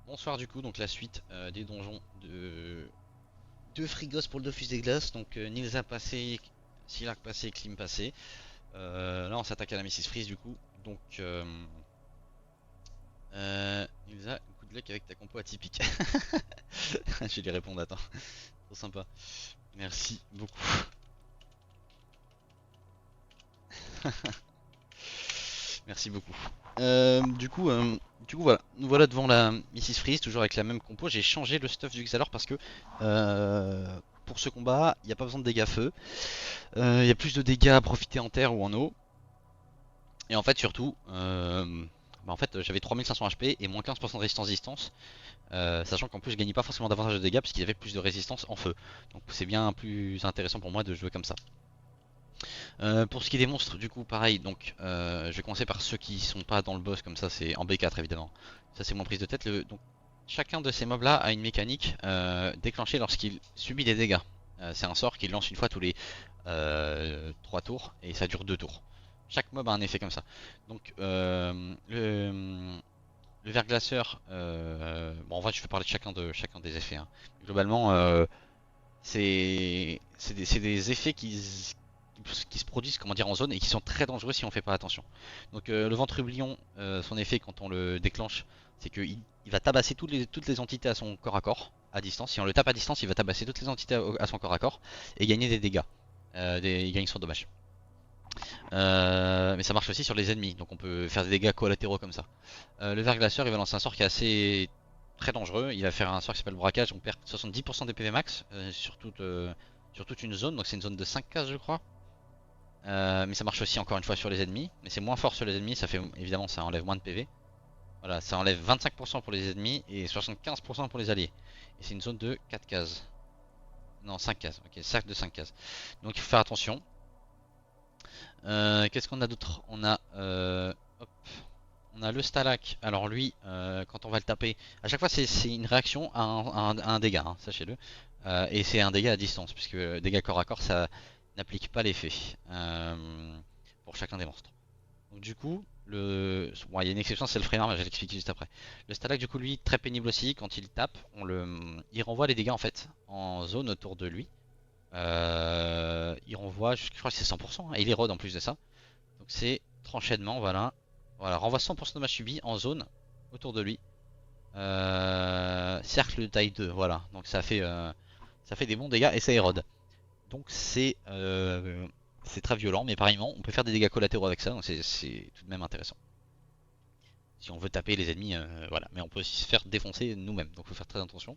Bonsoir du coup, donc la suite des donjons de Frigos pour le Dofus des Glaces. Donc Nils a passé, Silark passé, Klim passé. Là on s'attaque à la Mrs Freeze du coup. Donc Nilsa, coup de luck avec ta compo atypique. Je vais lui répondre, attends. Trop sympa. Merci beaucoup. Merci beaucoup. Du coup voilà, nous voilà devant la Mrs Freeze, toujours avec la même compo. J'ai changé le stuff du Xalor parce que euh, pour ce combat, il n'y a pas besoin de dégâts feu. Il y a plus de dégâts à profiter en terre ou en eau. Et en fait, surtout, en fait, j'avais 3500 HP et moins 15% de résistance distance. Sachant qu'en plus, je gagnais pas forcément davantage de dégâts parce qu'il y avait plus de résistance en feu. Donc c'est bien plus intéressant pour moi de jouer comme ça. Pour ce qui est des monstres, du coup, pareil. Donc, je vais commencer par ceux qui sont pas dans le boss, comme ça, c'est en B4 évidemment. Ça, c'est mon prise de tête. Donc, chacun de ces mobs-là a une mécanique déclenchée lorsqu'il subit des dégâts. C'est un sort qu'il lance une fois tous les 3 tours et ça dure 2 tours. Chaque mob a un effet comme ça. Donc, le verglaceur, bon, en vrai, je vais parler de chacun des effets, hein. Globalement, c'est des effets qui se produisent, comment dire, en zone et qui sont très dangereux si on fait pas attention. Donc le ventrublion, son effet quand on le déclenche, c'est qu'il va tabasser toutes les entités à son corps à corps, à distance. Si on le tape à distance, il va tabasser toutes les entités à son corps à corps et gagner des dégâts. Il gagne son dommage. Mais ça marche aussi sur les ennemis, donc on peut faire des dégâts collatéraux comme ça. Le verglaceur, il va lancer un sort qui est assez très dangereux. Il va faire un sort qui s'appelle braquage. On perd 70% des PV max sur toute une zone. Donc c'est une zone de 5 cases, je crois. Mais ça marche aussi encore une fois sur les ennemis. Mais c'est moins fort sur les ennemis. Ça fait évidemment, ça enlève moins de PV. Voilà, ça enlève 25% pour les ennemis et 75% pour les alliés. Et c'est une zone de 4 cases. Non, 5 cases. Ok, cercle de 5 cases. Donc il faut faire attention. Qu'est-ce qu'on a d'autre? Hop, on a le Stalak. Alors lui, quand on va le taper, à chaque fois c'est une réaction à un dégât, hein, sachez-le. Et c'est un dégât à distance, puisque dégâts corps à corps, ça n'applique pas l'effet pour chacun des monstres. Donc du coup, bon, il y a une exception, c'est le freinard, mais je vais l'expliquer juste après. Le Stalak, du coup, lui, très pénible aussi. Quand il tape, il renvoie les dégâts en fait en zone autour de lui. Il renvoie, je crois que c'est 100%, hein, et il érode en plus de ça. Donc c'est tranchainement, voilà. Voilà, renvoie 100% de dommages subis en zone autour de lui. Cercle de taille 2, voilà. Donc ça fait des bons dégâts et ça érode. Donc c'est très violent, mais pareillement, on peut faire des dégâts collatéraux avec ça, donc c'est tout de même intéressant. Si on veut taper les ennemis, voilà. Mais on peut aussi se faire défoncer nous-mêmes, donc faut faire très attention.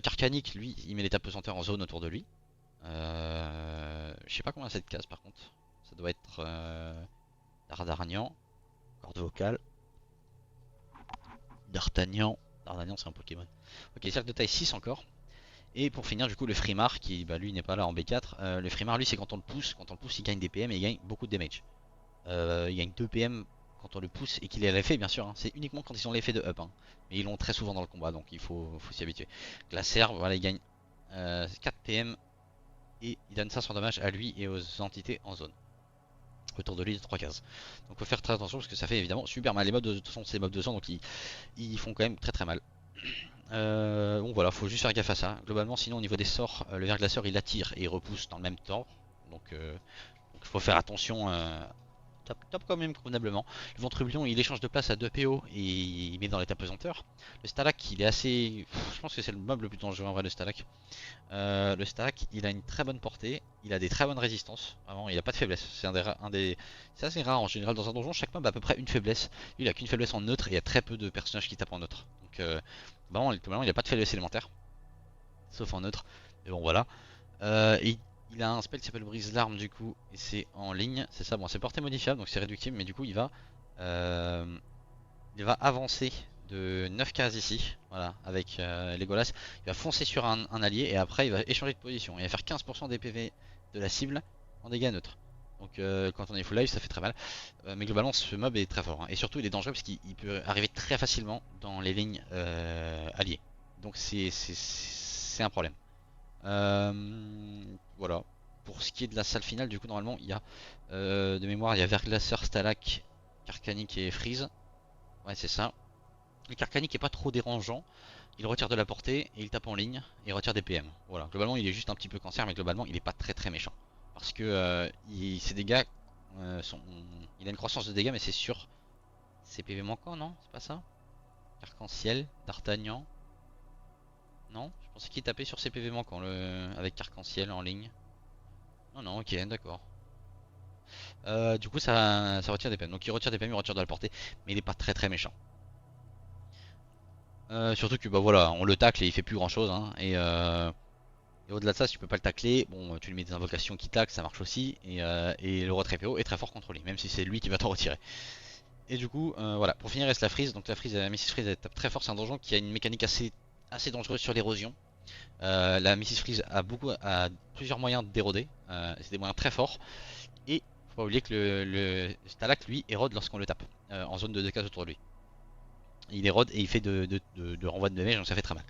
Carcanic, lui, il met les tapesanteurs en zone autour de lui. Je sais pas combien c'est de cases par contre. Ça doit être Dardarnian, corde vocale, D'Artagnan. D'Artagnan, c'est un Pokémon. Ok, cercle de taille 6 encore. Et pour finir, du coup, le Frimar, qui bah, lui n'est pas là en B4. Le Frimar, lui, c'est quand on le pousse. Quand on le pousse, il gagne des PM et il gagne beaucoup de damage. Il gagne 2 PM quand on le pousse et qu'il est à l'effet, bien sûr, hein. C'est uniquement quand ils ont l'effet de up, hein. Mais ils l'ont très souvent dans le combat, donc il faut s'y habituer. Glacer, voilà, il gagne 4 PM et il donne ça sans dommage à lui et aux entités en zone. Autour de lui de 3 cases. Donc faut faire très attention parce que ça fait évidemment super mal. Les mobs de toute façon, c'est des mobs de sang, donc ils font quand même très très mal. Bon voilà, faut juste faire gaffe à ça. Globalement, sinon au niveau des sorts, le verglaceur il attire et il repousse dans le même temps. Donc il faut faire attention. Top quand même convenablement. Le ventrublion il échange de place à 2 PO et il met dans l'état pesanteur. Le Stalak il est assez. Je pense que c'est le mob le plus dangereux en vrai, le Stalak. Le Stalak il a une très bonne portée, il a des très bonnes résistances. Vraiment, il a pas de faiblesse. C'est assez rare en général dans un donjon. Chaque mob a à peu près une faiblesse. Lui il a qu'une faiblesse en neutre et il y a très peu de personnages qui tapent en neutre. Donc vraiment, il a pas de faiblesse élémentaire. Sauf en neutre. Mais bon voilà. Et il a un spell qui s'appelle Brise l'arme du coup. Et c'est en ligne. C'est ça, bon c'est portée modifiable donc c'est réductible. Mais du coup euh, il va avancer de 9 cases ici. Voilà, avec Legolas. Il va foncer sur un allié et après il va échanger de position. Il va faire 15% des PV de la cible en dégâts neutres. Donc quand on est full life ça fait très mal. Mais globalement ce mob est très fort, hein. Et surtout il est dangereux parce qu'il peut arriver très facilement dans les lignes alliées. Donc c'est un problème. Voilà. Pour ce qui est de la salle finale, du coup, normalement, il y a de mémoire, il y a Verglacer, Stalak, Carcanic et Freeze. Ouais, c'est ça. Le Carcanique est pas trop dérangeant. Il retire de la portée et il tape en ligne et il retire des PM. Voilà, globalement il est juste un petit peu cancer, mais globalement il est pas très très méchant. Parce que ses dégâts sont. Il a une croissance de dégâts, mais c'est sur ses PV manquants, non? C'est pas ça? Arc-en-ciel, D'Artagnan. Non? Je pensais qu'il tapait sur ses PV manquants avec Arc-en-ciel en ligne. Non, non, ok, d'accord. Du coup ça retire des PM. Donc il retire des PM, il retire de la portée, mais il est pas très très méchant. Surtout que bah voilà, on le tacle et il fait plus grand chose, hein, et au-delà de ça, si tu peux pas le tacler, bon, tu lui mets des invocations qui tacle, ça marche aussi. Et le retrait PO est très fort contre lui, même si c'est lui qui va t'en retirer. Et du coup, voilà, pour finir, reste la Freeze. Donc la Freeze, la Mrs Freeze, elle tape très fort. C'est un donjon qui a une mécanique assez dangereuse sur l'érosion. La Mrs Freeze a plusieurs moyens d'éroder. C'est des moyens très forts. Et faut pas oublier que le Stalak, lui, érode lorsqu'on le tape, en zone de 2 cases autour de lui. Il érode et il fait de renvoi de damage, donc ça fait très mal.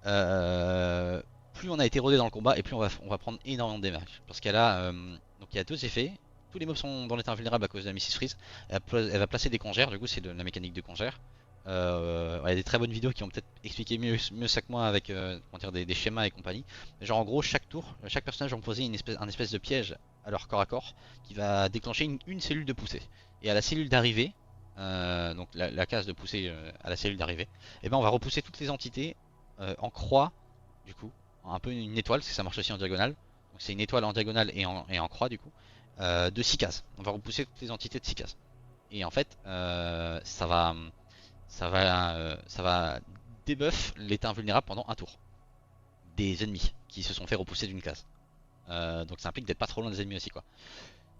Euh, Plus on a été rodé dans le combat et plus on va prendre énormément de damage. Parce qu'elle a, donc il y a deux effets. Tous les mobs sont dans l'état invulnérable à cause de la Mrs Freeze. Elle va placer des congères, du coup c'est la mécanique de congère. Il y a des très bonnes vidéos qui ont peut-être expliqué mieux ça que moi avec comment dire, des schémas et compagnie. Genre en gros chaque tour, chaque personnage va me poser un espèce de piège à leur corps à corps qui va déclencher une cellule de poussée. Et à la cellule d'arrivée, donc la case de poussée à la cellule d'arrivée, et ben on va repousser toutes les entités en croix, du coup, un peu une étoile, parce que ça marche aussi en diagonale. Donc c'est une étoile en diagonale et en croix, du coup, de 6 cases. On va repousser toutes les entités de 6 cases. Et en fait, ça va debuff l'état invulnérable pendant un tour des ennemis qui se sont fait repousser d'une case. Donc ça implique d'être pas trop loin des ennemis aussi, quoi.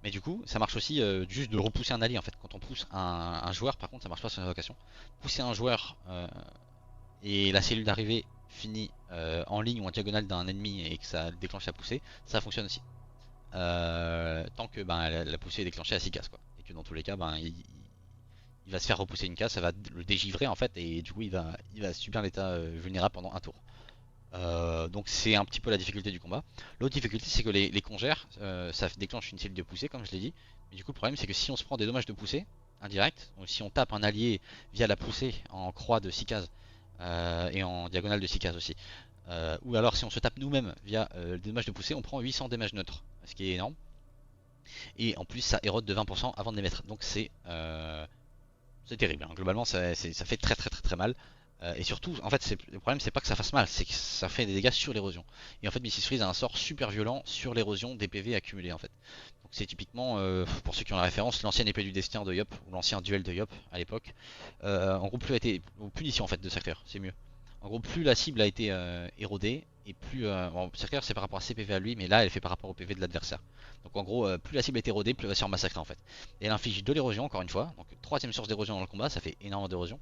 Mais du coup, ça marche aussi juste de repousser un allié en fait. Quand on pousse un joueur, par contre, ça marche pas sur l'invocation. Pousser un joueur et la cellule d'arrivée finit en ligne ou en diagonale d'un ennemi et que ça déclenche la poussée, ça fonctionne aussi. Tant que ben, la poussée est déclenchée à 6 cases, quoi. Et que dans tous les cas, ben, il va se faire repousser une case, ça va le dégivrer en fait, et du coup il va subir l'état vulnérable pendant un tour. Donc c'est un petit peu la difficulté du combat. L'autre difficulté c'est que les congères, ça déclenche une cellule de poussée comme je l'ai dit. Mais du coup le problème c'est que si on se prend des dommages de poussée indirect, donc si on tape un allié via la poussée en croix de 6 cases et en diagonale de 6 cases aussi, ou alors si on se tape nous-mêmes via des dommages de poussée, on prend 800 dommages neutres, ce qui est énorme. Et en plus ça érode de 20% avant de les mettre. Donc c'est terrible, hein. Globalement ça fait très très très très mal. Et surtout, en fait, le problème c'est pas que ça fasse mal, c'est que ça fait des dégâts sur l'érosion. Et en fait, Mrs Freeze a un sort super violent sur l'érosion des PV accumulés en fait. Donc c'est typiquement, pour ceux qui ont la référence, l'ancienne épée du destin de Yop, ou l'ancien duel de Yop à l'époque. En gros, ou punition en fait de Sacreur, c'est mieux. En gros, plus la cible a été érodée, et plus. Bon, Sacreur c'est par rapport à ses PV à lui, mais là elle fait par rapport au PV de l'adversaire. Donc en gros, plus la cible est érodée, plus elle va se faire massacrer en fait. Et elle inflige de l'érosion encore une fois, donc troisième source d'érosion dans le combat, ça fait énormément d'érosion.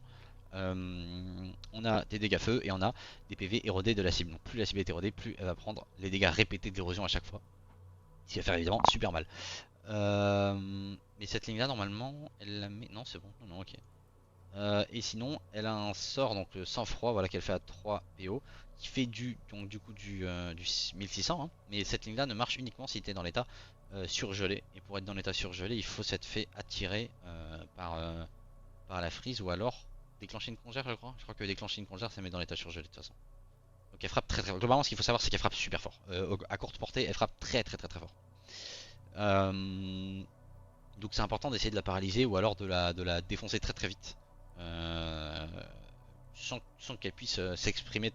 On a des dégâts feu et on a des PV érodés de la cible. Donc plus la cible est érodée, plus elle va prendre les dégâts répétés d'érosion à chaque fois. Ce qui va faire évidemment super mal. Mais cette ligne là normalement elle la met. Non c'est bon, non, non ok. Et sinon elle a un sort donc le sang-froid voilà qu'elle fait à 3 PO qui fait donc du coup du 1600 hein. Mais cette ligne là ne marche uniquement si tu es dans l'état surgelé. Et pour être dans l'état surgelé il faut s'être fait attirer par la frise ou alors déclencher une congère je crois. Je crois que déclencher une congère ça met dans l'état surgelé de toute façon. Donc elle frappe très très fort. Globalement ce qu'il faut savoir c'est qu'elle frappe super fort. À courte portée elle frappe très très très très fort. Donc c'est important d'essayer de la paralyser ou alors de la défoncer très très vite. Euh, sans qu'elle puisse s'exprimer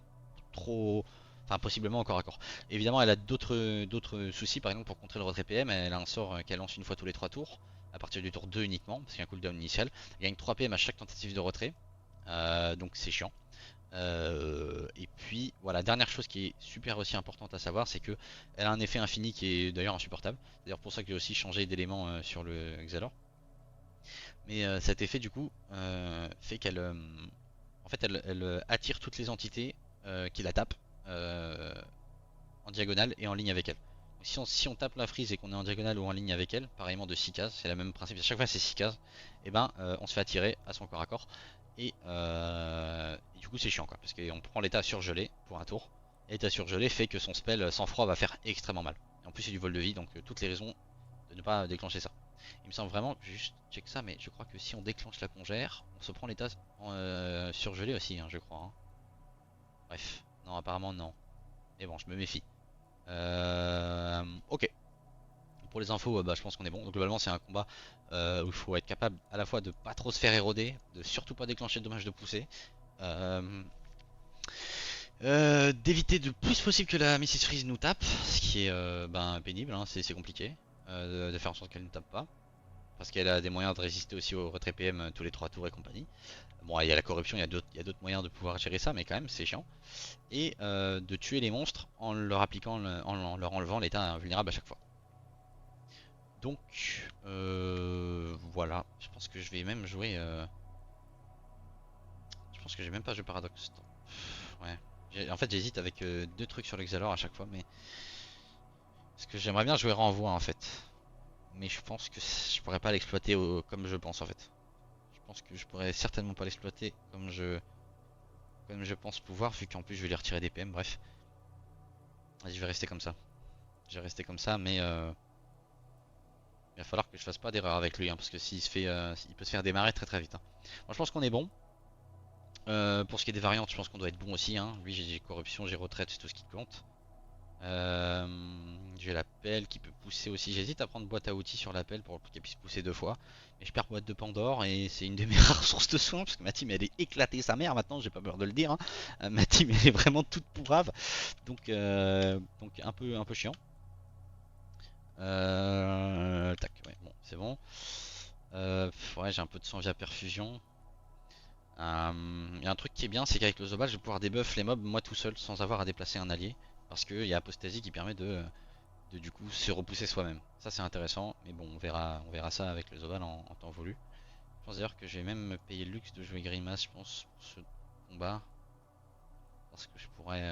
trop, enfin possiblement encore à corps. Évidemment elle a d'autres soucis, par exemple pour contrer le retrait PM, elle a un sort qu'elle lance une fois tous les 3 tours, à partir du tour 2 uniquement, parce qu'il y a un cooldown initial. Il gagne 3 PM à chaque tentative de retrait, donc c'est chiant. Et puis voilà, dernière chose qui est super aussi importante à savoir, c'est que elle a un effet infini qui est d'ailleurs insupportable. C'est d'ailleurs pour ça que j'ai aussi changé d'élément sur le Xalor. Mais cet effet du coup fait qu'elle en fait elle attire toutes les entités qui la tapent en diagonale et en ligne avec elle. Donc, si on tape la frise et qu'on est en diagonale ou en ligne avec elle, pareillement de 6 cases, c'est le même principe, à chaque fois c'est 6 cases, et ben on se fait attirer à son corps à corps. Et du coup c'est chiant quoi, parce qu'on prend l'état surgelé pour un tour. Et l'état surgelé fait que son spell sans froid va faire extrêmement mal. Et en plus c'est du vol de vie, donc toutes les raisons de ne pas déclencher ça. Il me semble vraiment, j'ai juste check ça, mais je crois que si on déclenche la congère, on se prend l'état surgelé aussi, hein, je crois, hein. Bref, non, apparemment non. Mais bon, je me méfie. Ok. Pour les infos, bah, je pense qu'on est bon. Donc, globalement, c'est un combat où il faut être capable à la fois de pas trop se faire éroder, de surtout pas déclencher de dommages de poussée, euh, d'éviter le plus possible que la Mrs Freeze nous tape, ce qui est ben, pénible, hein, c'est compliqué, de faire en sorte qu'elle ne tape pas. Parce qu'elle a des moyens de résister aussi au retrait PM tous les 3 tours et compagnie. Bon, il y a la corruption, il y a d'autres moyens de pouvoir gérer ça, mais quand même, c'est chiant. Et de tuer les monstres en leur appliquant, en leur enlevant l'état invulnérable à chaque fois. Donc, voilà. Je pense que je vais même jouer. Je pense que j'ai même pas joué Paradox. Ouais. En fait, j'hésite avec deux trucs sur l'Exalor à chaque fois, mais. Parce que j'aimerais bien jouer Renvoi en fait. Mais je pense que je pourrais pas l'exploiter comme je pense en fait. Je pense que je pourrais certainement pas l'exploiter comme je pense pouvoir, vu qu'en plus je vais lui retirer des PM, bref. Vas-y, je vais rester comme ça. Je vais rester comme ça, mais il va falloir que je fasse pas d'erreur avec lui, hein, parce que s'il se fait, il peut se faire démarrer très très vite, hein. Moi je pense qu'on est bon. Pour ce qui est des variantes, je pense qu'on doit être bon aussi, hein. Lui j'ai corruption, j'ai retraite, c'est tout ce qui compte. Euh, j'ai la pelle qui peut pousser aussi. J'hésite à prendre boîte à outils sur la pelle pour qu'elle puisse pousser 2 fois. Mais je perds boîte de Pandore et c'est une de mes rares sources de soins parce que ma team elle est éclatée sa mère maintenant, j'ai pas peur de le dire, hein. Ma team elle est vraiment toute pourrave. Donc un peu chiant. Tac, ouais, bon, c'est bon. Ouais, j'ai un peu de sang via perfusion. Il y a un truc qui est bien, c'est qu'avec le Zobal, je vais pouvoir debuff les mobs moi tout seul sans avoir à déplacer un allié. Parce qu'il y a Apostasie qui permet de du coup se repousser soi-même. Ça c'est intéressant, mais bon on verra ça avec le Zobal en temps voulu. Je pense d'ailleurs que je vais même me payer le luxe de jouer Grimace, je pense, pour ce combat. Parce que je pourrais...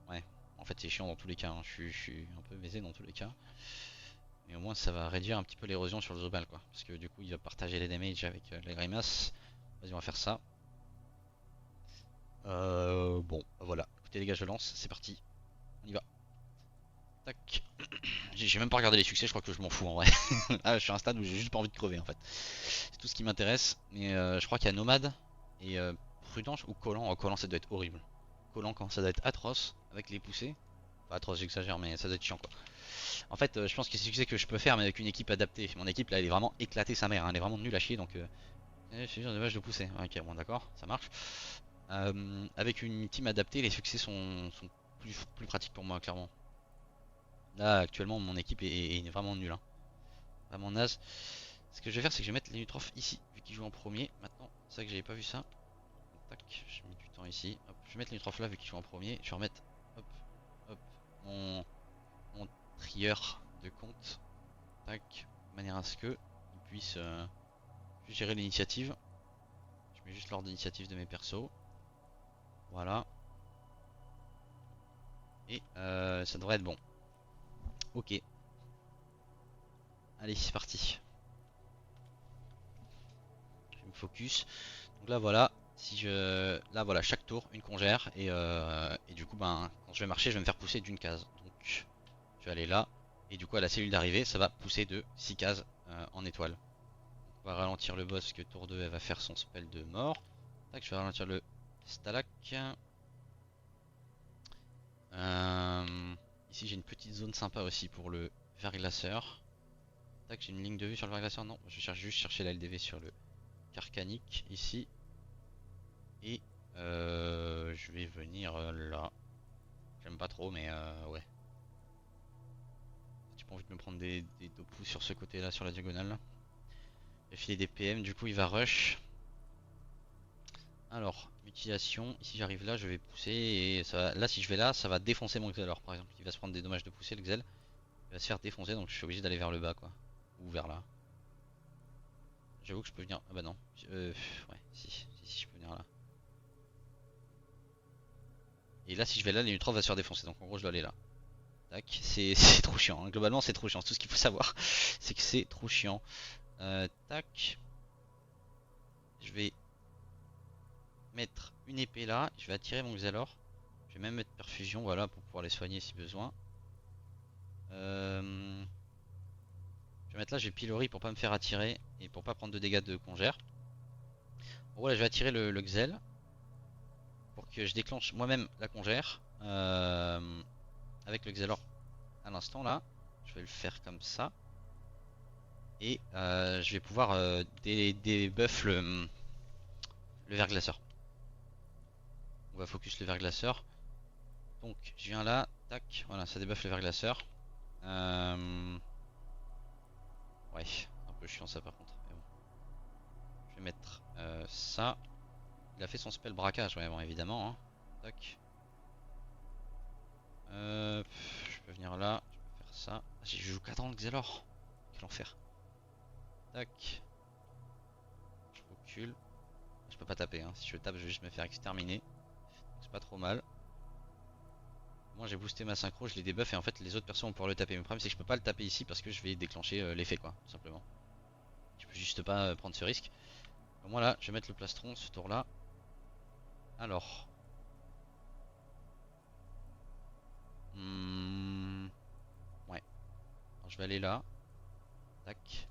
Ouais, en fait c'est chiant dans tous les cas, hein. Je suis un peu baisé dans tous les cas. Mais au moins ça va réduire un petit peu l'érosion sur le Zobal quoi. Parce que du coup il va partager les damages avec les Grimaces. Vas-y on va faire ça. Bon, voilà. Écoutez les gars, je lance, c'est parti. On y va. Tac. J'ai même pas regardé les succès, je crois que je m'en fous en vrai. Ah, je suis à un stade où j'ai juste pas envie de crever en fait. C'est tout ce qui m'intéresse. Mais je crois qu'il y a Nomade et Prudence ou Collant. Oh, Collant ça doit être horrible. Collant quand ça doit être atroce avec les poussées. Pas atroce, j'exagère, mais ça doit être chiant quoi. En fait, je pense que c'est succès que je peux faire, mais avec une équipe adaptée. Mon équipe là, elle est vraiment éclatée sa mère, hein. Elle est vraiment nulle à chier donc. Je suis sûr, dommage de pousser. Ok, bon, d'accord, ça marche. Avec une team adaptée, les succès sont plus pratiques pour moi, clairement. Là, actuellement, mon équipe est vraiment nulle, hein. Vraiment naze. Ce que je vais faire, c'est que je vais mettre les Nutrof ici, vu qu'ils jouent en premier. Maintenant, c'est vrai que j'avais pas vu ça. Tac, je mets du temps ici. Hop, je vais mettre les Nutrof là, vu qu'ils jouent en premier. Je vais remettre, hop, hop, mon trieur de compte. Tac, de manière à ce que ils puissent gérer l'initiative. Je mets juste l'ordre d'initiative de mes persos. Voilà. Et ça devrait être bon. Ok. Allez, c'est parti. Je me focus. Donc là, voilà. Si je, là, voilà, chaque tour, une congère. Et du coup, ben, quand je vais marcher, je vais me faire pousser d'une case. Donc, je vais aller là. Et du coup, à la cellule d'arrivée, ça va pousser de 6 cases en étoile. Donc, on va ralentir le boss, que tour 2, elle va faire son spell de mort. Tac, je vais ralentir le Stalak. Ici, j'ai une petite zone sympa aussi pour le verglaceur. Tac, j'ai une ligne de vue sur le verglaceur. Non, je cherche juste chercher la LDV sur le Carcanique ici. Et je vais venir là. J'aime pas trop, mais ouais. J'ai pas envie de me prendre des dopous sur ce côté là, sur la diagonale. J'ai filé des PM, du coup il va rush. Alors, mutilation. Ici j'arrive là, je vais pousser. Et ça là, si je vais là, ça va défoncer mon Xelor par exemple. Il va se prendre des dommages de pousser, le Xel. Il va se faire défoncer, donc je suis obligé d'aller vers le bas quoi. Ou vers là. J'avoue que je peux venir. Ah bah non. Ouais, si je peux venir là. Et là, si je vais là, les Nutrof va se faire défoncer. Donc en gros, je dois aller là. Tac, c'est trop chiant, hein. Globalement, c'est trop chiant. Tout ce qu'il faut savoir, c'est que c'est trop chiant. Tac. Je vais mettre une épée là. Je vais attirer mon Xalor. Je vais même mettre perfusion, voilà, pour pouvoir les soigner si besoin. vais mettre là, je vais pilori pour pas me faire attirer et pour pas prendre de dégâts de congère. Bon, voilà, je vais attirer le Xel pour que je déclenche moi-même la congère avec le Xelor à l'instant là. Je vais le faire comme ça. Et je vais pouvoir débuff le verglaceur. On va focus le verglaceur. Donc je viens là, tac, voilà, ça débuffe le verglaceur. Ouais, un peu chiant ça par contre. Mais bon. Je vais mettre ça. Il a fait son spell braquage, ouais, bon, évidemment. Hein. Tac. Je peux venir là, je peux faire ça. Ah, je joue 4 ans le Xelor. Quel enfer. Tac. Je recule. Je peux pas taper, hein. Si je tape, je vais juste me faire exterminer. C'est pas trop mal. Moi j'ai boosté ma synchro, je les débuff et en fait les autres persos vont pouvoir le taper. Mais le problème c'est que je peux pas le taper ici parce que je vais déclencher l'effet quoi, tout simplement. Je peux juste pas prendre ce risque. Donc moi là, je vais mettre le plastron ce tour là. Alors. Ouais. Alors, je vais aller là. Tac.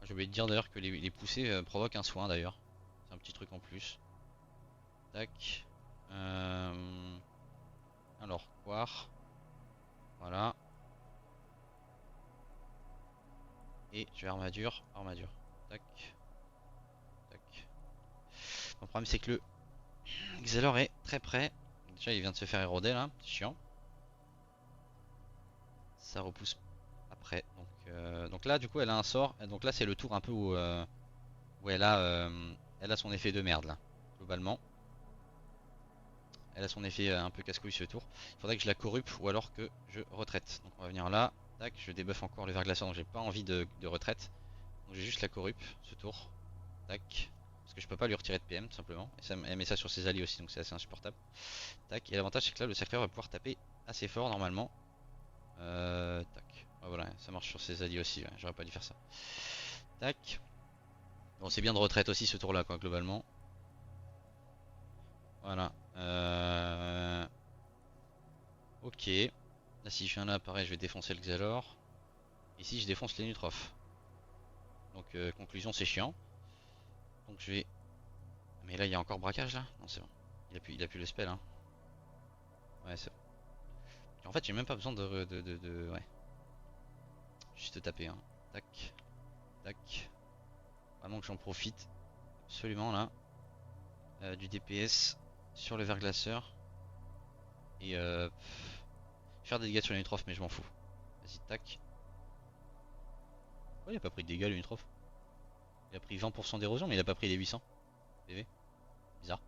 J'ai oublié de dire d'ailleurs que les poussées provoquent un soin d'ailleurs. C'est un petit truc en plus. Tac. Alors, Quar. Voilà. Et je vais armadure, armadure. Tac. Tac. Mon problème c'est que le Xelor est très près. Déjà il vient de se faire éroder là, c'est chiant. Ça repousse après. Donc là du coup elle a un sort. Et donc là c'est le tour un peu où elle a son effet de merde là. Globalement. Elle a son effet un peu casse-couille ce tour. Il faudrait que je la corrupte ou alors que je retraite. Donc on va venir là. Tac, je débuff encore le verglaceur donc j'ai pas envie de retraite. Donc je vais juste la corrupte ce tour. Tac. Parce que je peux pas lui retirer de PM tout simplement. Et ça, elle met ça sur ses alliés aussi donc c'est assez insupportable. Tac. Et l'avantage c'est que là le cercleur va pouvoir taper assez fort normalement. Tac. Ah, voilà, ça marche sur ses alliés aussi. Ouais. J'aurais pas dû faire ça. Tac. Bon c'est bien de retraite aussi ce tour là quoi globalement. Voilà. Ok. Là si je viens là pareil je vais défoncer le Xelor. Ici je défonce les Nutrophes. Donc conclusion c'est chiant. Donc je vais. Mais là il y a encore braquage là. Non c'est bon. Il a plus le spell hein. Ouais c'est bon. En fait j'ai même pas besoin de. Ouais. Juste taper hein. Tac. Tac. Vraiment que j'en profite. Absolument là. Du DPS sur le verglaceur. Et faire des dégâts sur les Nutrophes mais je m'en fous. Vas-y tac. Oh il a pas pris de dégâts le Nutrophe. Il a pris 20% d'érosion mais il a pas pris les 800 PV. Bizarre.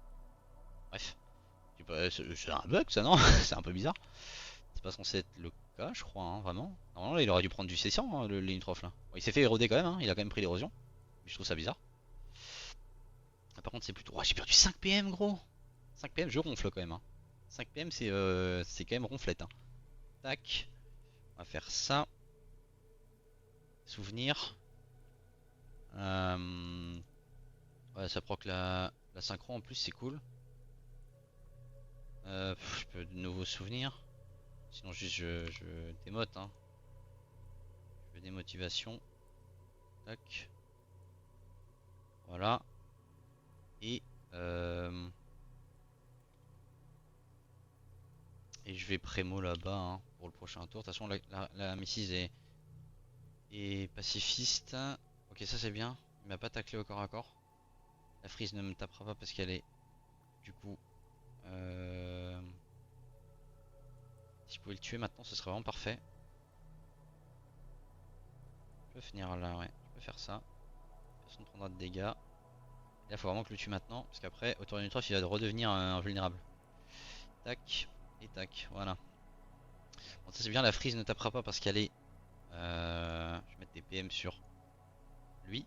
Bref. C'est un bug ça non. C'est un peu bizarre. C'est pas censé être le cas je crois hein, vraiment. Normalement là il aurait dû prendre du C100 hein, le Linitrof là. Bon, il s'est fait éroder quand même hein, il a quand même pris l'érosion. Mais je trouve ça bizarre. Ah, par contre c'est plutôt. Oh j'ai perdu 5 PM gros. 5 PM je ronfle quand même hein. 5 PM c'est quand même ronflette hein. Tac. On va faire ça. Souvenir. Ouais ça proc la synchro en plus c'est cool. Je peux de nouveaux souvenirs. Sinon juste je démote hein. Je veux des motivations. Tac. Voilà. Et et je vais prémo là-bas hein, pour le prochain tour. De toute façon la Mrs est pacifiste. Ok ça c'est bien. Il m'a pas taclé au corps à corps. La Freeze ne me tapera pas parce qu'elle est du coup si je pouvais le tuer maintenant ce serait vraiment parfait. Je peux finir là ouais. Je peux faire ça. Personne ne prendra de dégâts. Et là faut vraiment que je le tue maintenant. Parce qu'après autour du Nutrof il va redevenir invulnérable. Tac. Et tac. Voilà. Bon ça c'est bien la Freeze ne tapera pas parce qu'elle est je vais mettre des PM sur lui.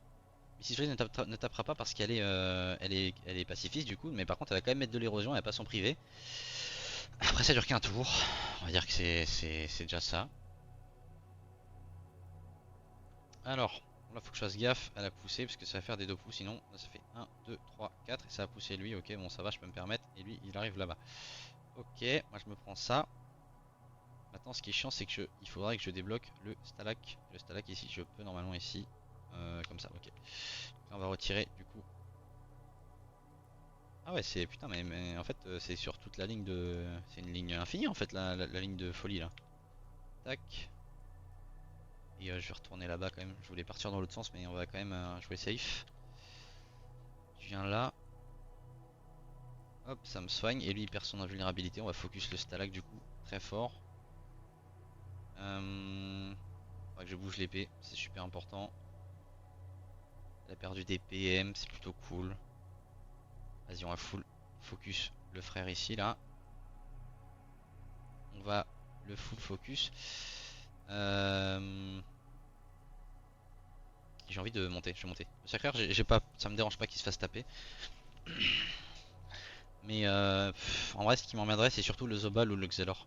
Mrs. Freeze ne tapera pas parce qu'elle est, elle est pacifiste du coup, mais par contre elle va quand même mettre de l'érosion, elle va pas s'en priver. Après ça dure qu'un tour, on va dire que c'est déjà ça. Alors, là faut que je fasse gaffe à la poussée parce que ça va faire des deux pouces sinon là, ça fait 1, 2, 3, 4 et ça va pousser lui, ok bon ça va je peux me permettre et lui il arrive là-bas. Ok, moi je me prends ça. Maintenant, ce qui est chiant, c'est que il faudrait que je débloque le Stalag. Le Stalag ici, je peux normalement ici. Comme ça, ok. Là, on va retirer du coup. Ah ouais, c'est putain, mais en fait, c'est sur toute la ligne de. C'est une ligne infinie en fait, la ligne de folie là. Tac. Et je vais retourner là-bas quand même. Je voulais partir dans l'autre sens, mais on va quand même jouer safe. Je viens là. Hop, ça me soigne. Et lui, il perd son invulnérabilité. On va focus le Stalag du coup, très fort. Faudra que je bouge l'épée, c'est super important. Elle a perdu des PM, c'est plutôt cool. Vas-y, on va full focus le frère ici là. On va le full focus. J'ai envie de monter, je vais monter. Le sacreur, j'ai pas, ça me dérange pas qu'il se fasse taper. Mais en vrai, ce qui m'emmerderait, c'est surtout le Zobal ou le Xelor.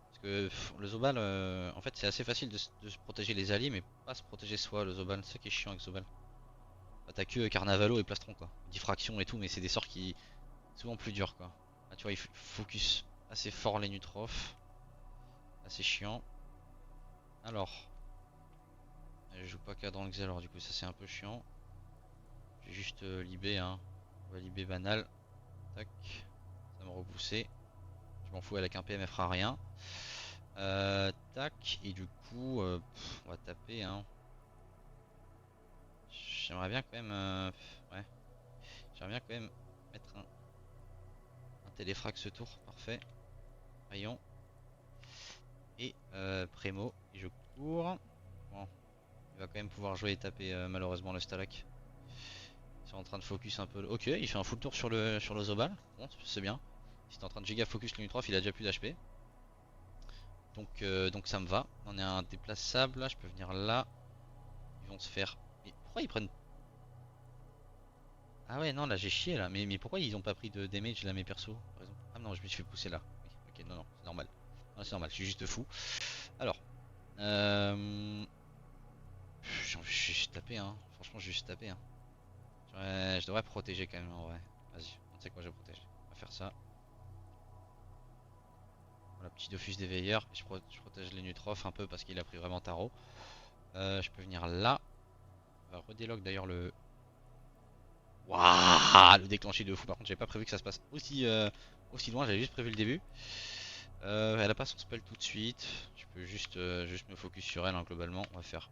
Parce que le Zobal, en fait, c'est assez facile de se protéger les alliés, mais pas se protéger soi, le Zobal. C'est ça qui est chiant avec Zobal. Bah, t'as que Carnavalo et Plastron, quoi. Diffraction et tout, mais c'est des sorts qui souvent plus durs, quoi. Là, tu vois, il focus assez fort les Nutrophes. Assez chiant. Alors, je joue pas cadran Xelor, du coup, ça c'est un peu chiant. Je vais juste libé, hein. On va libé banal. Tac. Ça me repoussait. Je m'en fous, avec un PM, elle fera rien. Tac. Et du coup, on va taper, hein. J'aimerais bien quand même. Ouais. J'aimerais bien quand même mettre un téléfrag ce tour. Parfait. Rayon. Et Prémo. Et je cours. Bon. Il va quand même pouvoir jouer et taper malheureusement le Stalak. Ils sont en train de focus un peu. Ok, il fait un full tour sur le Zobal. Bon, c'est bien. Si t'es en train de giga focus le U3, il a déjà plus d'HP. Donc ça me va. On est un déplaçable là, je peux venir là. Ils vont se faire. Mais pourquoi ils prennent. Ah ouais, non, là j'ai chié là. Mais pourquoi ils ont pas pris de damage là, mes persos par exemple. Ah non, je me suis fait pousser là. Oui, ok, non, non, c'est normal. Non, c'est normal, je suis juste fou. Alors. J'ai envie de juste taper, hein. Franchement, j'ai juste taper, hein. Je devrais protéger quand même en vrai. Vas-y, on sait quoi, je protège. On va faire ça. Voilà, petit Dofus des veilleurs. Je protège les Nutrophes un peu parce qu'il a pris vraiment tarot. Je peux venir là. On va redélock d'ailleurs le. Waouh, le déclencher de fou. Par contre, j'avais pas prévu que ça se passe aussi loin. J'avais juste prévu le début. Elle a pas son spell tout de suite. Je peux juste me focus sur elle, hein, globalement. On va faire.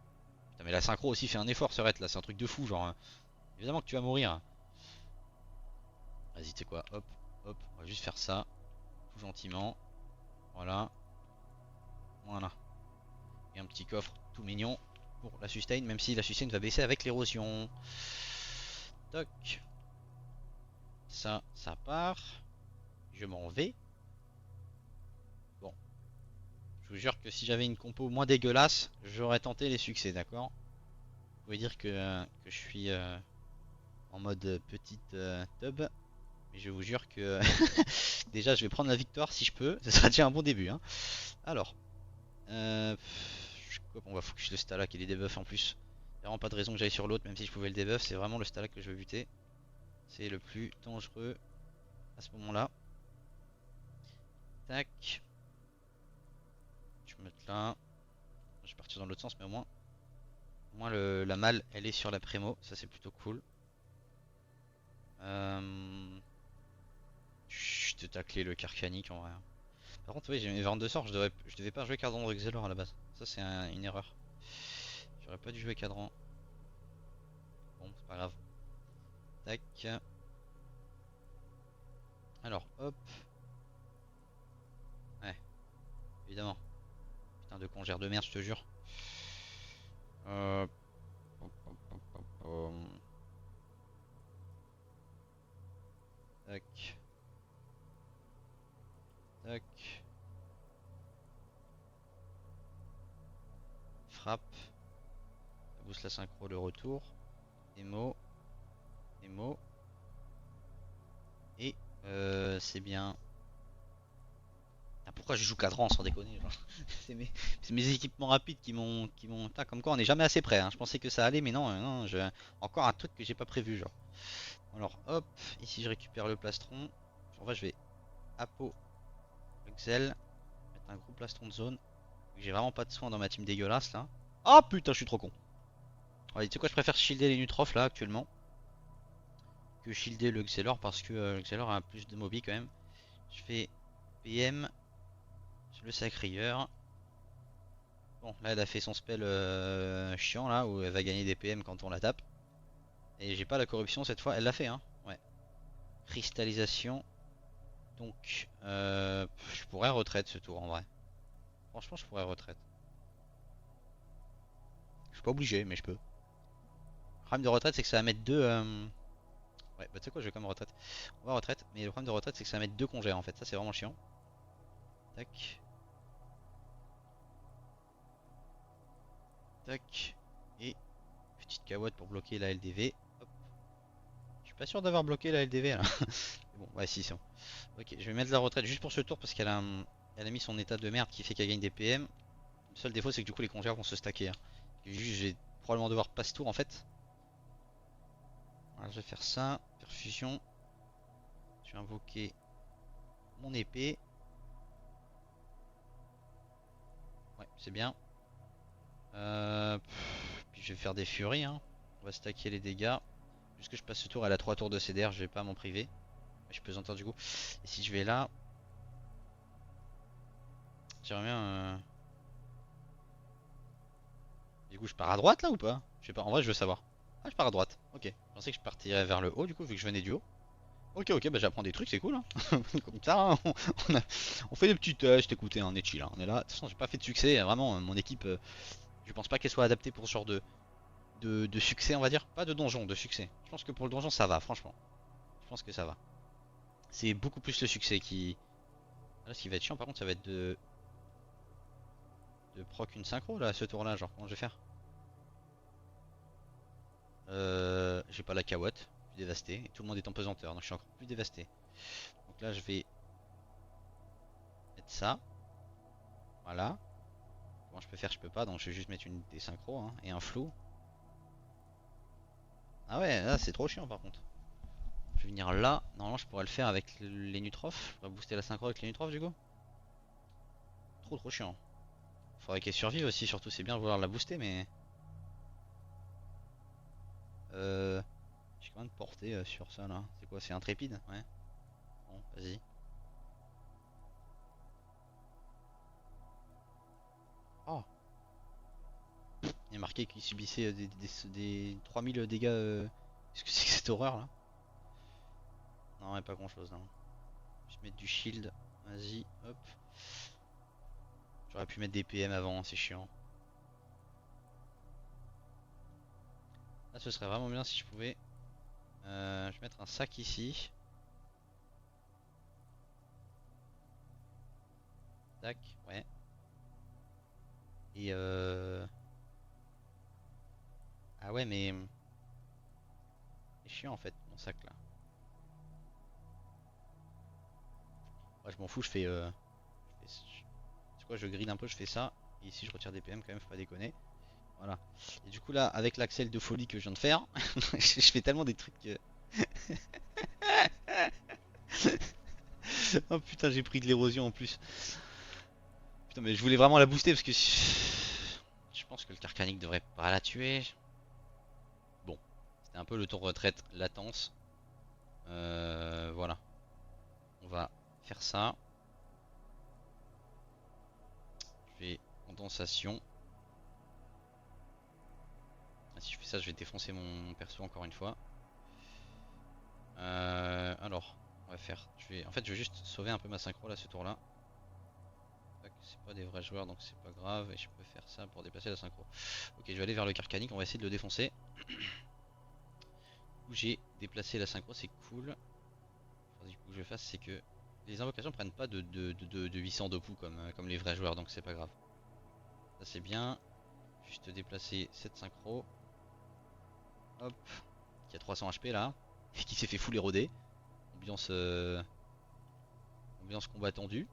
Putain, mais la synchro aussi fait un effort, Serette là. C'est un truc de fou, genre. Évidemment que tu vas mourir. Vas-y, tu sais quoi, hop, hop, on va juste faire ça, tout gentiment. Voilà, voilà. Et un petit coffre tout mignon pour la sustain, même si la sustain va baisser avec l'érosion. Toc. Ça part. Je m'en vais. Bon, je vous jure que si j'avais une compo moins dégueulasse, j'aurais tenté les succès, d'accord. Vous pouvez dire que je suis en mode petite tub. Mais je vous jure que déjà je vais prendre la victoire si je peux. Ce sera déjà un bon début, hein. Alors, on va focus le Stalak et les debuffs en plus. Il n'y a vraiment pas de raison que j'aille sur l'autre, même si je pouvais le debuff. C'est vraiment le Stalak que je veux buter. C'est le plus dangereux à ce moment-là. Tac. Je vais mettre là. Je vais partir dans l'autre sens, mais au moins la malle, elle est sur la prémo. Ça, c'est plutôt cool. Je te tacler le Carcanique en vrai. Par contre, oui, j'ai mes 22 sorts. Je devais pas jouer cadran de Xelor à la base. Ça, c'est une erreur. J'aurais pas dû jouer cadran. Bon, c'est pas grave. Tac. Alors, hop. Ouais, évidemment. Putain de congère de merde, je te jure. Euh... Tac. Tac. Frappe. Ça booste la synchro de retour. Émo. Émo. Et c'est bien. Ah, pourquoi je joue cadran sans déconner genre. C'est mes équipements rapides qui m'ont. Comme quoi on n'est jamais assez près, hein. Je pensais que ça allait mais non, non encore un truc que j'ai pas prévu genre. Alors hop, ici je récupère le plastron. En vrai je vais Apo le Xel. Mettre un gros plastron de zone. J'ai vraiment pas de soin dans ma team dégueulasse là. Ah putain, je suis trop con. Ouais, tu sais quoi, je préfère shielder les Nutrof là actuellement que shielder le Xelor parce que le Xelor a plus de mobi quand même. Je fais PM sur le Sacrieur. Bon, là elle a fait son spell chiant là où elle va gagner des PM quand on la tape. Et j'ai pas la corruption cette fois, elle l'a fait hein. Ouais. Cristallisation. Donc je pourrais retraite ce tour en vrai. Franchement je pourrais retraite. Je suis pas obligé mais je peux. Le problème de retraite c'est que ça va mettre deux... Ouais bah tu sais quoi je vais quand même retraite. On va retraite mais le problème de retraite c'est que ça va mettre deux congés en fait. Ça c'est vraiment chiant. Tac. Tac. Et petite cawotte pour bloquer la LDV. Hop. Je suis pas sûr d'avoir bloqué la LDV là. Bon ouais si c'est bon. Ok je vais mettre la retraite juste pour ce tour parce elle a mis son état de merde qui fait qu'elle gagne des PM. Le seul défaut c'est que du coup les congés vont se stacker hein. Juste je vais probablement devoir passer tour en fait. Voilà, je vais faire ça. Perfusion. Je vais invoquer mon épée. Ouais, c'est bien. Puis je vais faire des furies. Hein. On va stacker les dégâts. Puisque je passe ce tour, elle a 3 tours de CDR, je vais pas m'en priver. Je peux entendre du coup. Et si je vais là. J'aimerais bien. Du coup, je pars à droite là ou pas? Je sais pas, en vrai, je veux savoir. Ah, je pars à droite. Ok. Je pensais que je partirais vers le haut du coup, vu que je venais du haut. Ok, ok, bah j'apprends des trucs, c'est cool. Hein. Comme ça, hein, on fait des petits tests, écoutez, hein, on est chill. Hein. On est là. De toute façon, j'ai pas fait de succès. Vraiment, mon équipe, je pense pas qu'elle soit adaptée pour ce genre de succès, on va dire. Pas de donjon, de succès. Je pense que pour le donjon, ça va, franchement. Je pense que ça va. C'est beaucoup plus le succès qui. Là, ce qui va être chiant, par contre, ça va être de proc une synchro là, ce tour-là. Genre, comment je vais faire? J'ai pas la cawotte. Je suis dévasté. Et tout le monde est en pesanteur, donc je suis encore plus dévasté. Donc là, je vais mettre ça. Voilà. Comment je peux faire? Je peux pas, donc je vais juste mettre une des synchros hein, et un flou. Ah ouais, là, c'est trop chiant par contre. Je vais venir là. Normalement, je pourrais le faire avec les Nutrof. Je pourrais booster la synchro avec les Nutrof du coup. Trop chiant. Faudrait qu'elle survive aussi, surtout c'est bien de vouloir la booster, mais j'ai combien de portée sur ça là? C'est quoi? C'est intrépide? Ouais. Bon, vas-y. Oh, il y a marqué qu'il subissait des 3000 dégâts. Qu'est-ce que c'est que cette horreur là? Non, mais pas grand chose là. Je vais mettre du shield. Vas-y, hop. J'aurais pu mettre des PM avant, c'est chiant. Là, ce serait vraiment bien si je pouvais. Je vais mettre un sac ici. Tac, ouais. Et ah ouais, mais c'est chiant en fait, mon sac là. Ouais, je m'en fous, c'est quoi, je grille un peu, je fais ça. Et ici, je retire des PM quand même, faut pas déconner. Voilà. Et du coup, là, avec l'axel de folie que je viens de faire, je fais tellement des trucs que. Oh putain, j'ai pris de l'érosion en plus. Putain, mais je voulais vraiment la booster parce que. Je pense que le Carcanique devrait pas la tuer. Bon, c'était un peu le tour retraite latence. Voilà. On va faire ça. Je fais condensation. Ah, si je fais ça, je vais défoncer mon perso encore une fois. Alors, on va faire. En fait, je vais juste sauver un peu ma synchro là, ce tour-là. C'est pas des vrais joueurs, donc c'est pas grave. Et je peux faire ça pour déplacer la synchro. Ok, je vais aller vers le Carcanique. On va essayer de le défoncer. Où j'ai déplacé la synchro, c'est cool. Du coup, que je fasse, c'est que les invocations prennent pas de 800 de pouls comme les vrais joueurs, donc c'est pas grave. Ça c'est bien. Juste déplacer cette synchro. Hop. Qui a 300 HP là. Et qui s'est fait full éroder. Ambiance, ambiance combat tendu.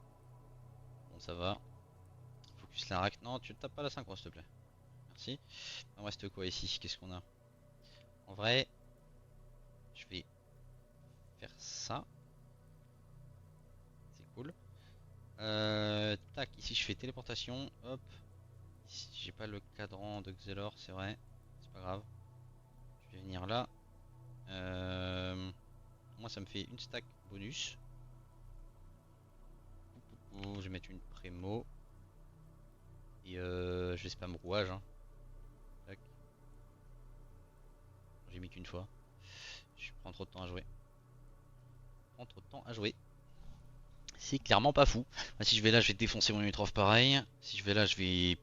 Bon, ça va. Focus la rack. Non, tu ne tapes pas la synchro, s'il te plaît. Merci. Il me reste quoi ici? Qu'est-ce qu'on a? En vrai, je vais faire ça. C'est cool. Tac, ici je fais téléportation. Hop. Ici j'ai pas le cadran de Xelor, c'est vrai. C'est pas grave. Je vais venir là. Moi ça me fait une stack bonus. Je vais mettre une prémo. Et je vais spam rouage. Hein. Tac. J'ai mis qu'une fois. Je prends trop de temps à jouer. C'est clairement pas fou. Si je vais là, je vais défoncer mon Unitrof pareil. Si je vais là, je vais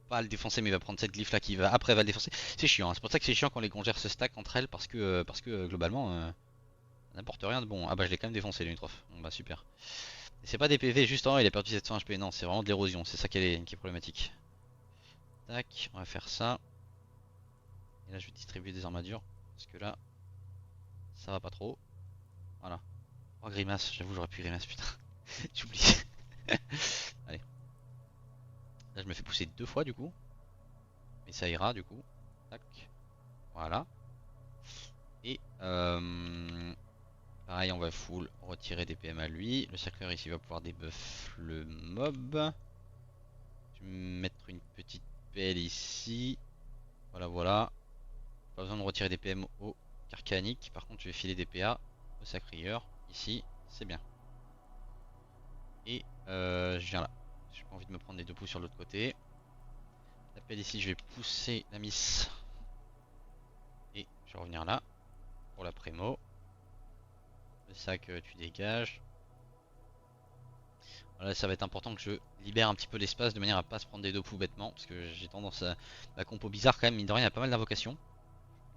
pas le défoncer, mais il va prendre cette glyphe là qui va après va le défoncer. C'est chiant, hein. C'est pour ça que c'est chiant quand les congères se stack entre elles parce que globalement, n'importe rien de bon. Ah bah je l'ai quand même défoncé l'Unitrof. Bon bah super. Et c'est pas des PV, juste en il a perdu 700 HP. Non, c'est vraiment de l'érosion. C'est ça qui est problématique. Tac, on va faire ça. Et là, je vais distribuer des armadures parce que là, ça va pas trop. Voilà. Oh, grimace, j'avoue, j'aurais pu grimace, putain. J'oublie. Allez. Là, je me fais pousser 2 fois du coup. Mais ça ira du coup. Tac. Voilà. Et pareil, on va full retirer des PM à lui. Le cercleur ici va pouvoir debuff le mob. Je vais mettre une petite pelle ici. Voilà, voilà. Pas besoin de retirer des PM au carcanique. Par contre, je vais filer des PA au sacrieur. Ici, c'est bien. Et je viens là. J'ai pas envie de me prendre les 2 pouces sur l'autre côté. La pelle ici, je vais pousser la miss. Et je vais revenir là. Pour la prémo. Le sac, tu dégages. Voilà, ça va être important que je libère un petit peu l'espace de manière à pas se prendre des 2 pouces bêtement. Parce que j'ai tendance à... La compo bizarre quand même, mine de rien, il y a pas mal d'invocations.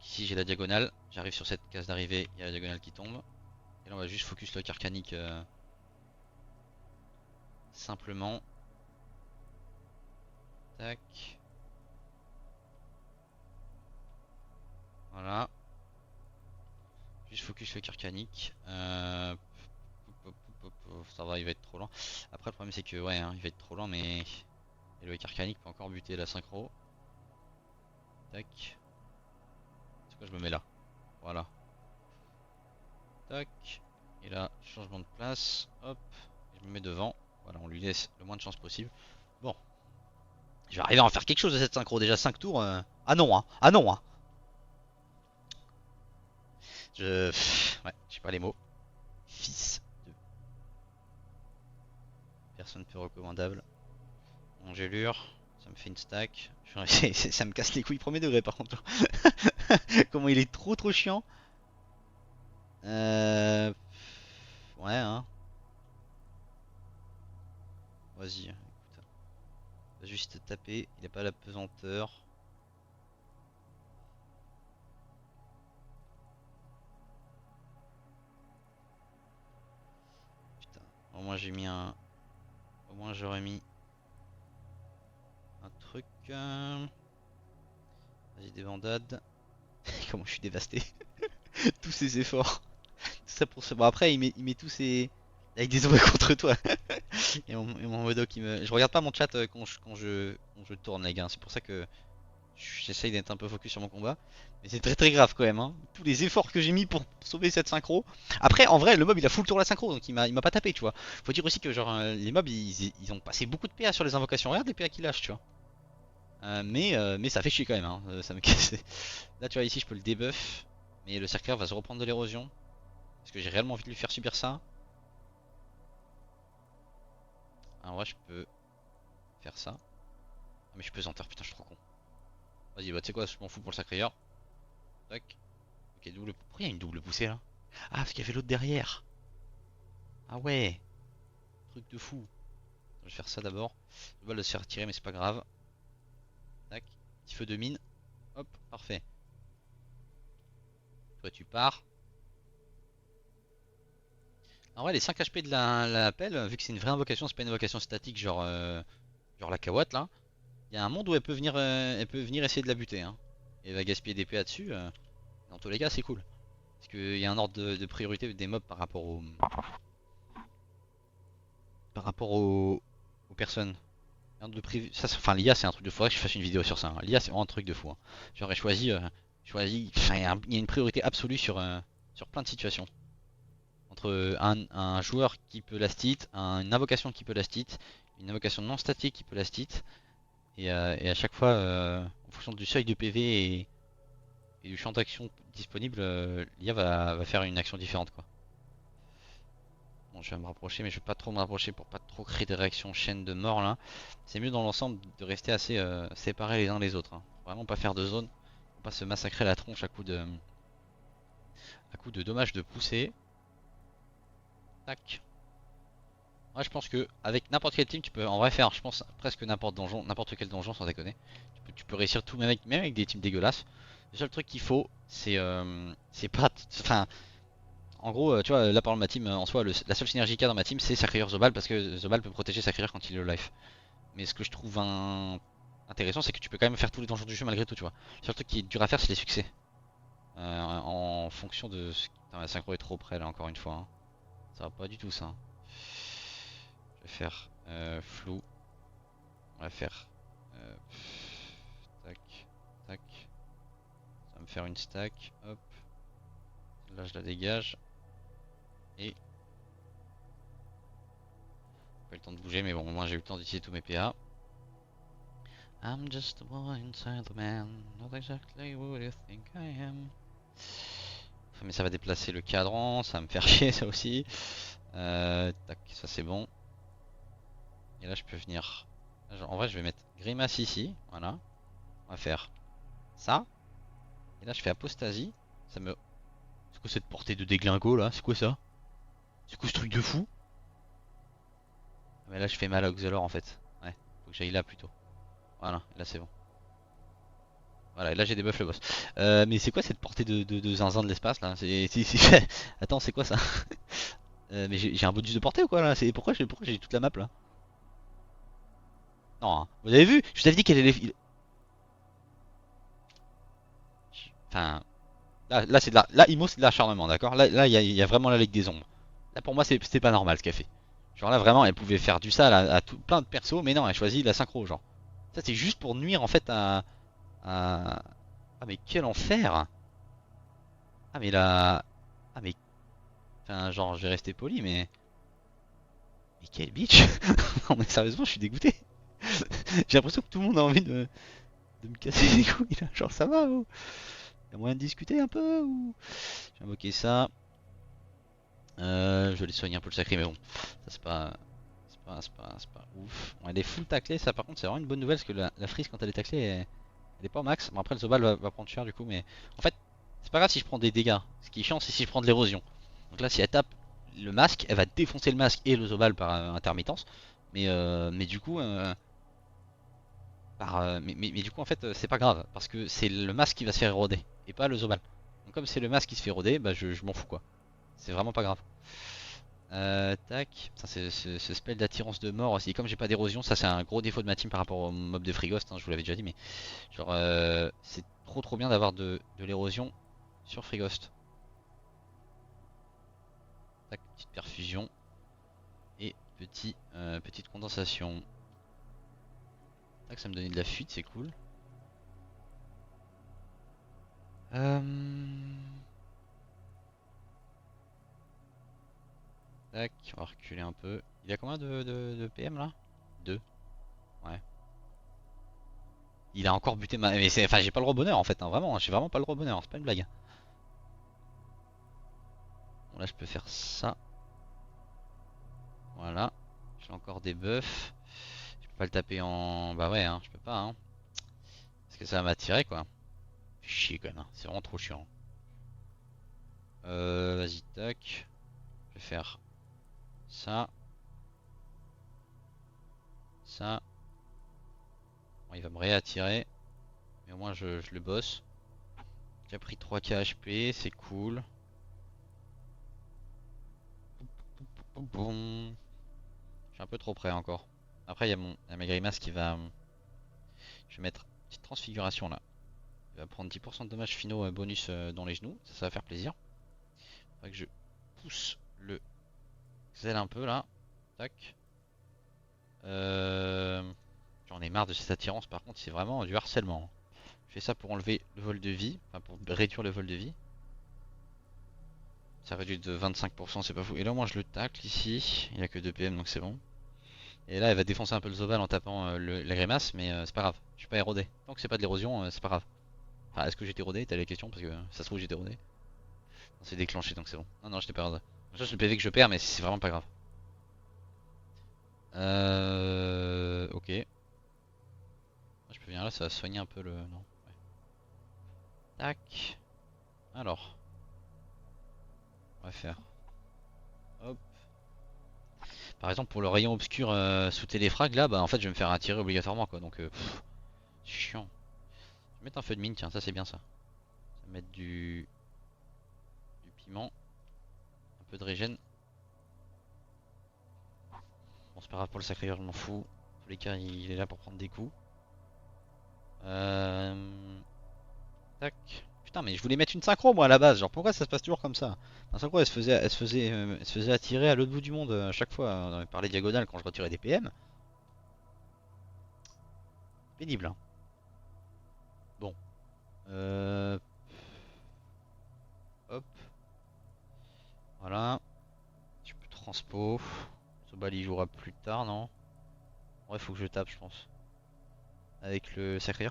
Ici j'ai la diagonale. J'arrive sur cette case d'arrivée, il y a la diagonale qui tombe. Et là on va juste focus le carcanique simplement. Tac. Voilà. Juste focus le carcanique. Ça va, il va être trop lent. Après le problème c'est que ouais, hein, il va être trop lent mais... Et le carcanique peut encore buter la synchro. Tac. C'est quoi je me mets là? Voilà. Tac. Et là, changement de place. Hop. Et je me mets devant. Voilà, on lui laisse le moins de chance possible. Bon. Je vais arriver à en faire quelque chose de cette synchro. Déjà 5 tours. Ah non, hein. Ah non, hein. Ouais, j'ai pas les mots. Fils de personne peu recommandable. Angélure. Ça me fait une stack. Ça me casse les couilles premier degré par contre. Comment il est trop chiant. Euh... Ouais, hein. Vas-y, écoute. Va juste taper. Il a pas la pesanteur. Putain. Au moins j'ai mis un... Au moins j'aurais mis un truc. Vas-y, des bandades. Comment je suis dévasté. Tous ces efforts. Tout ça pour ça. Bon après il met tous ses... Avec des ombres contre toi. Et mon modo qui me... Je regarde pas mon chat quand je tourne les gars. C'est pour ça que j'essaye d'être un peu focus sur mon combat. Mais c'est très grave quand même. Hein. Tous les efforts que j'ai mis pour sauver cette synchro. Après en vrai le mob il a full tour la synchro. Donc il m'a pas tapé tu vois. Faut dire aussi que genre les mobs ils ont passé beaucoup de PA sur les invocations. Regarde les PA qu'ils lâchent tu vois. Mais ça fait chier quand même. Hein. Ça me casse. Là tu vois ici je peux le debuff. Mais le cercleur va se reprendre de l'érosion. Parce que j'ai réellement envie de lui faire subir ça. En vrai, je peux faire ça. Ah, mais je peux enter, putain, je suis trop con. Vas-y, bah tu sais quoi, je m'en fous pour le sacré. Tac. Ok, double. Pourquoi il y a une double poussée là? Ah, parce qu'il y avait l'autre derrière. Ah ouais. Truc de fou. Je vais faire ça d'abord. Je vais le faire tirer, mais c'est pas grave. Tac. Petit feu de mine. Hop, parfait. Toi, tu pars. En vrai, les 5 HP de la pelle, vu que c'est une vraie invocation, c'est pas une invocation statique, genre la Kawat là. Il y a un monde où elle peut venir essayer de la buter. Hein. Et elle va gaspiller des PA dessus. Dans tous les cas, c'est cool. Parce qu'il y a un ordre de priorité des mobs par rapport aux personnes. Enfin, l'IA, c'est un truc de fou. Faudrait que je fasse une vidéo sur ça. Hein. L'IA, c'est vraiment un truc de fou. Hein. J'aurais choisi. Enfin, il y a une priorité absolue sur plein de situations. entre un joueur qui peut last hit, une invocation qui peut last hit, une invocation non statique qui peut last hit, et à chaque fois, en fonction du seuil de PV et du champ d'action disponible, l'IA va faire une action différente quoi. Bon, je vais me rapprocher, mais je vais pas trop me rapprocher pour pas trop créer des réactions chaînes de mort là. C'est mieux dans l'ensemble de rester assez séparés les uns les autres, hein. Vraiment pas faire de zone, pas se massacrer la tronche à coup de dommages de poussée. Tac. Moi je pense que avec n'importe quel team tu peux en vrai faire, je pense, presque n'importe quel donjon sans déconner. Tu peux réussir tout même avec des teams dégueulasses. Le seul truc qu'il faut c'est pas, enfin en gros tu vois là par exemple ma team en soi la seule synergie qu'il y a dans ma team c'est Sacrieur Zobal parce que Zobal peut protéger Sacrieur quand il est au life. Mais ce que je trouve intéressant c'est que tu peux quand même faire tous les donjons du jeu malgré tout tu vois. Le seul truc qui est dur à faire c'est les succès. En fonction de ce... Putain, la synchro est trop près là encore une fois, hein. Ça va pas du tout ça. Je vais faire flou. On va faire tac, tac. Ça va me faire une stack. Hop. Là je la dégage. Et pas eu le temps de bouger, mais bon, au moins j'ai eu le temps d'utiliser tous mes PA. I'm just a boy inside the man, not exactly what you think I am. Enfin, mais ça va déplacer le cadran, ça va me faire chier ça aussi. Tac, ça c'est bon. Et là je peux venir. En vrai je vais mettre grimace ici, voilà. On va faire ça. Et là je fais apostasie. Ça me... C'est quoi cette portée de déglingo là? C'est quoi ça? C'est quoi ce truc de fou? Mais là je fais mal à Oxalor en fait. Ouais, faut que j'aille là plutôt. Voilà, là c'est bon. Voilà, et là j'ai débuff le boss. Mais c'est quoi cette portée de zinzin de l'espace là? Attends, c'est quoi ça? Mais j'ai un bonus de portée ou quoi là? Pourquoi j'ai toute la map là? Non, hein. Vous avez vu? Je vous avais dit qu'elle allait... Enfin... Là c'est de la... Là, Imo c'est de l'acharnement, d'accord? Là il y a vraiment la Ligue des Ombres. Là pour moi c'était pas normal ce qu'elle fait. Genre là vraiment elle pouvait faire du sale à plein de persos, mais non, elle choisit la synchro genre. Ça c'est juste pour nuire en fait à... Ah mais quel enfer! Ah mais là... Ah mais... Enfin genre je vais rester poli mais... Mais quel bitch! Non mais sérieusement je suis dégoûté. J'ai l'impression que tout le monde a envie de me casser les couilles là. Genre ça va ou... Y'a moyen de discuter un peu ou... J'ai invoqué ça. Je vais les soigner un peu le sacré mais bon. Ça c'est pas... C'est pas ouf. On elle est full taclée, ça par contre c'est vraiment une bonne nouvelle parce que la freeze quand elle est taclée elle est pas au max. Bon après le Zobal va prendre cher du coup mais... En fait c'est pas grave si je prends des dégâts. Ce qui est chiant c'est si je prends de l'érosion. Donc là si elle tape le masque, elle va défoncer le masque et le Zobal par intermittence. Mais du coup... mais du coup en fait c'est pas grave parce que c'est le masque qui va se faire éroder et pas le Zobal. Donc comme c'est le masque qui se fait éroder, bah je m'en fous quoi. C'est vraiment pas grave. Tac, ça c'est ce spell d'attirance de mort aussi. Comme j'ai pas d'érosion, ça c'est un gros défaut de ma team par rapport au mob de Frigost, hein, je vous l'avais déjà dit, mais genre c'est trop bien d'avoir de l'érosion sur Frigost. Tac, petite perfusion et petite condensation. Tac, ça me donnait de la fuite, c'est cool. Tac, on va reculer un peu. Il a combien de PM là? 2. Ouais. Il a encore buté ma... Mais enfin j'ai pas le bonheur en fait, hein, vraiment, j'ai vraiment pas le bonheur, c'est pas une blague. Bon là je peux faire ça. Voilà. J'ai encore des buffs. Je peux pas le taper en... Bah ouais, hein, je peux pas, hein. Parce que ça va m'attirer quoi. Chier quand même, hein. C'est vraiment trop chiant. Vas-y, tac. Je vais faire ça. Ça. Bon, il va me réattirer. Mais au moins je le bosse. J'ai pris 3k HP, c'est cool. Boum. Je suis un peu trop près encore. Après, il y a ma grimace qui va... Je vais mettre une petite transfiguration là. Il va prendre 10% de dommages finaux bonus dans les genoux. Ça va faire plaisir. Faudrait que je pousse le zèle un peu là. Tac. J'en ai marre de cette attirance. Par contre, c'est vraiment du harcèlement. Je fais ça pour enlever le vol de vie. Enfin, pour réduire le vol de vie. Ça réduit de 25%, c'est pas fou. Et là, moi, je le tacle ici. Il a que 2 PM, donc c'est bon. Et là, elle va défoncer un peu le Zobal en tapant la grimace, mais c'est pas grave. Je suis pas érodé. Tant que c'est pas de l'érosion, c'est pas grave. Enfin, est-ce que j'étais érodé? T'as la question, parce que ça se trouve, j'étais érodé. Non, c'est déclenché, donc c'est bon. Non, non, j'étais pas érodé. Ça, c'est le PV que je perds, mais c'est vraiment pas grave. Ok. Je peux venir là, ça va soigner un peu le. Non. Ouais. Tac. Alors, on va faire. Hop. Par exemple, pour le rayon obscur sous téléfrag, là, bah en fait, je vais me faire attirer obligatoirement, quoi. Donc, c'est chiant. Je vais mettre un feu de mine, tiens, ça c'est bien ça. Je vais mettre du piment, un peu de régène. Bon, c'est pas grave pour le sacré, je m'en fous. En tous les cas, il est là pour prendre des coups. Tac. Putain, mais je voulais mettre une synchro moi à la base. Genre, pourquoi ça se passe toujours comme ça? La synchro, elle se faisait attirer à l'autre bout du monde à chaque fois. On avait parlé diagonale quand je retirais des PM. Pénible, hein. Bon. Hop. Voilà. Tu peux transpo. Sobal il jouera plus tard, non? Ouais, faut que je tape, je pense. Avec le sacré.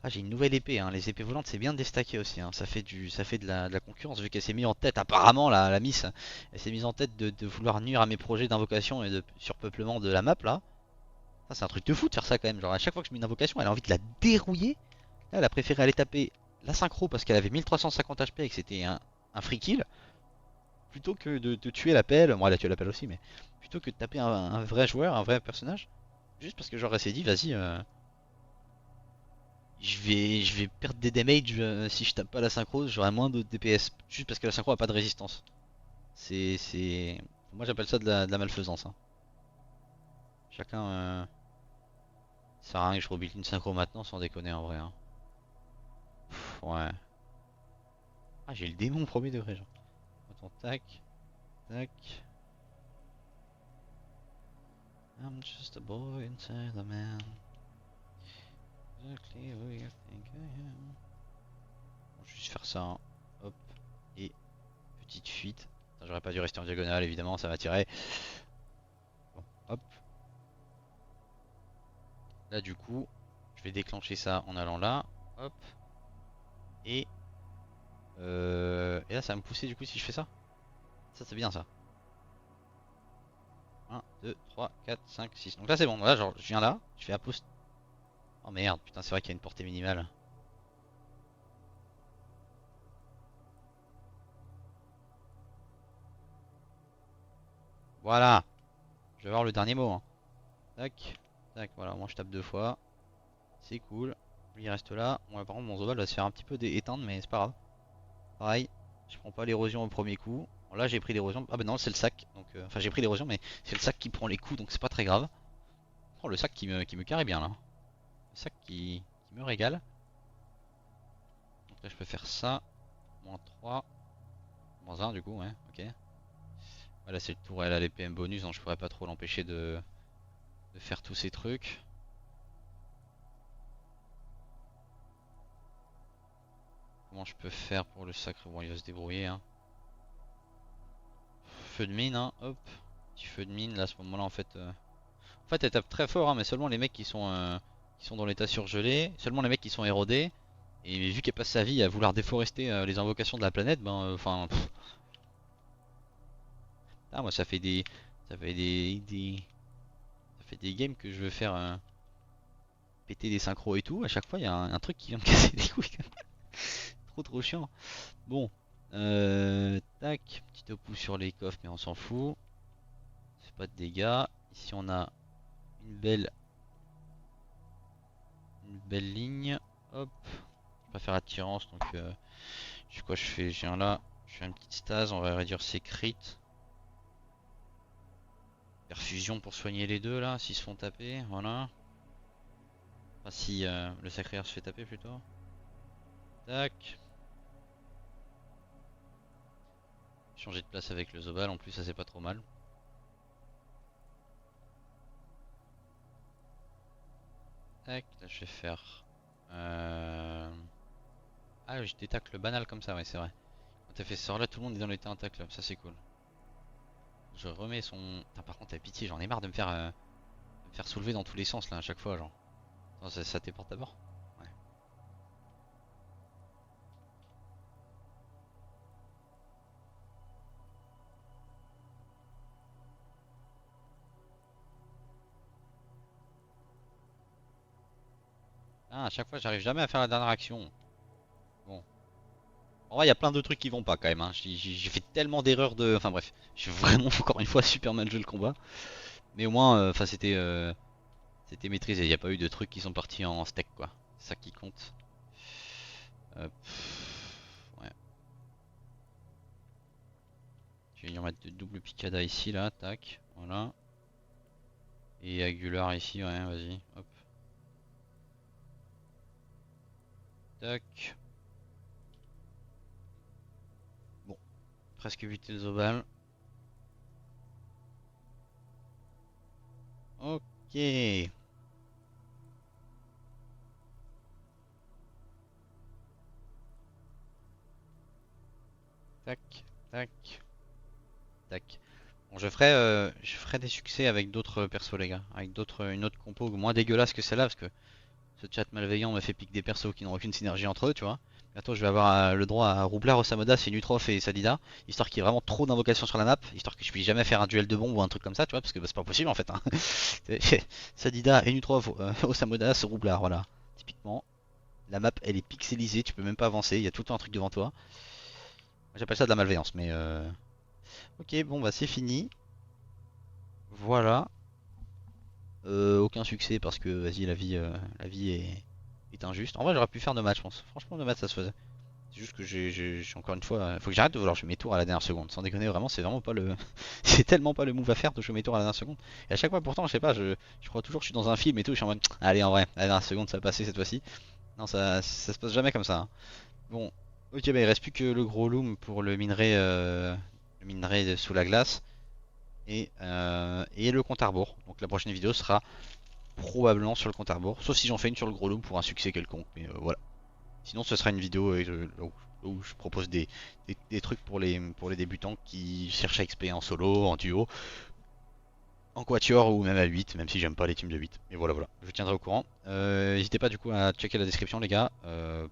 Ah, j'ai une nouvelle épée, hein. Les épées volantes, c'est bien de déstacker aussi, hein. Ça fait de la concurrence, vu qu'elle s'est mise en tête, apparemment, la Miss. Elle s'est mise en tête de vouloir nuire à mes projets d'invocation et de surpeuplement de la map, là. Ça, c'est un truc de fou de faire ça quand même. Genre, à chaque fois que je mets une invocation, elle a envie de la dérouiller. Là, elle a préféré aller taper la synchro parce qu'elle avait 1350 HP et que c'était un free kill. Plutôt que de tuer l'appel. Bon, elle a tué l'appel aussi, mais plutôt que de taper un vrai joueur, un vrai personnage. Juste parce que genre, elle s'est dit, vas-y. Je vais perdre des damage si je tape pas la synchro, j'aurai moins de DPS. Juste parce que la synchro a pas de résistance. C'est. Moi j'appelle ça de la malfaisance, hein. Chacun. Ça sert à rien que je rebuild une synchro maintenant sans déconner en vrai, hein. Ouais. Ah, j'ai le démon au premier degré, genre. Attends, tac. Tac. I'm just a boy inside a man. Exactly who you think I am. Bon, je vais juste faire ça, hein. Hop. Et petite fuite. J'aurais pas dû rester en diagonale, évidemment, ça va tirer. Bon, hop. Là, du coup, je vais déclencher ça en allant là. Hop. Et, et là, ça va me pousser du coup si je fais ça. Ça, c'est bien ça. 1, 2, 3, 4, 5, 6. Donc là, c'est bon. Là, genre, je viens là. Je fais post. Oh merde, putain, c'est vrai qu'il y a une portée minimale. Voilà. Je vais avoir le dernier mot, hein. Tac. Tac. Voilà, moi je tape 2 fois. C'est cool. Lui, il reste là. Moi, par contre, mon Zobal va se faire un petit peu éteindre, mais c'est pas grave. Pareil. Je prends pas l'érosion au premier coup. Bon, là, j'ai pris l'érosion. Ah, bah non, c'est le sac. Donc, enfin, j'ai pris l'érosion, mais c'est le sac qui prend les coups, donc c'est pas très grave. Oh, le sac qui me carry bien là. Le sac qui me régale. Donc là, je peux faire ça. -3. -1 du coup, ouais, ok. Voilà, c'est le tour, elle a les PM bonus, donc je pourrais pas trop l'empêcher de faire tous ces trucs. Comment je peux faire pour le sacre? Bon, il va se débrouiller, hein. Feu de mine, hein, hop. Petit feu de mine, là, à ce moment-là, en fait, elle tape très fort, hein, mais seulement les mecs qui sont dans l'état surgelé, seulement les mecs qui sont érodés. Et vu qu'elle passe sa vie à vouloir déforester les invocations de la planète, ben, enfin, ah, moi, ça fait ça fait des games que je veux faire péter des synchros et tout. À chaque fois, il y a un truc qui vient me casser les couilles. Trop chiant. Bon, tac, petit opus sur les coffres, mais on s'en fout. C'est pas de dégâts. Ici, on a une belle, une belle ligne. Hop, je vais pas faire attirance, donc je sais quoi je fais. Je viens là, je fais une petite stase, on va réduire ses crits. Perfusion pour soigner les deux là, s'ils se font taper, voilà. Enfin, si le sacré se fait taper plutôt. Tac. Changer de place avec le Zobal, en plus ça c'est pas trop mal. Tac, là je vais faire... Ah, je détacle le banal comme ça, ouais c'est vrai. t'as fait ce sort là, tout le monde est dans l'état intact là, ça c'est cool. Je remets son... Putain, par contre, t'as pitié, j'en ai marre de me faire soulever dans tous les sens là à chaque fois, genre. Attends, ça téléporte d'abord? Ouais. Ah, à chaque fois, j'arrive jamais à faire la dernière action. Bon. En vrai, il y a plein de trucs qui vont pas quand même, hein. J'ai fait tellement d'erreurs de... Enfin bref, j'ai vraiment encore une fois super mal joué le combat. Mais au moins, enfin c'était maîtrisé. Il n'y a pas eu de trucs qui sont partis en steak quoi. C'est ça qui compte. Ouais. Je vais venir mettre de double picada ici là, tac, voilà. Et Aguilar ici, ouais, vas-y, hop, tac. Bon, presque 8 Zobal. Ok. Tac, tac, tac. Bon, je ferai des succès avec d'autres persos les gars, avec une autre compo moins dégueulasse que celle-là parce que ce chat malveillant me fait piquer des persos qui n'ont aucune synergie entre eux, tu vois. Bientôt, je vais avoir le droit à Roublard, Osamodas et Nutrof et Sadida, histoire qu'il y ait vraiment trop d'invocations sur la map, histoire que je puisse jamais faire un duel de bombes ou un truc comme ça, tu vois, parce que bah, c'est pas possible en fait, hein. Sadida et Nutrof, Osamodas, Roublard, voilà. Typiquement, la map elle est pixelisée, tu peux même pas avancer, il y a tout le temps un truc devant toi. J'appelle ça de la malveillance, mais ok, bon bah c'est fini. Voilà. Aucun succès parce que vas-y la vie est injuste. En vrai j'aurais pu faire 2 matchs je pense. Franchement 2 matchs ça se faisait. C'est juste que j'ai encore une fois. Faut que j'arrête de vouloir jouer mes tours à la dernière seconde. Sans déconner vraiment c'est vraiment pas le. C'est tellement pas le move à faire de jouer mes tours à la dernière seconde. Et à chaque fois pourtant je sais pas, je crois toujours que je suis dans un film et tout, je suis en mode allez en vrai, à la dernière seconde ça va passer cette fois-ci. Non ça se passe jamais comme ça, hein. Bon, ok bah il reste plus que le gros loom pour le minerai sous la glace. Et le compte à rebours. Donc la prochaine vidéo sera probablement sur le compte à rebours. Sauf si j'en fais une sur le gros loom pour un succès quelconque. Mais voilà. Sinon ce sera une vidéo où je propose des trucs pour les débutants qui cherchent à XP en solo, en duo, en quatuor ou même à 8, même si j'aime pas les teams de 8. Et voilà, voilà, je tiendrai au courant. N'hésitez pas du coup à checker la description les gars,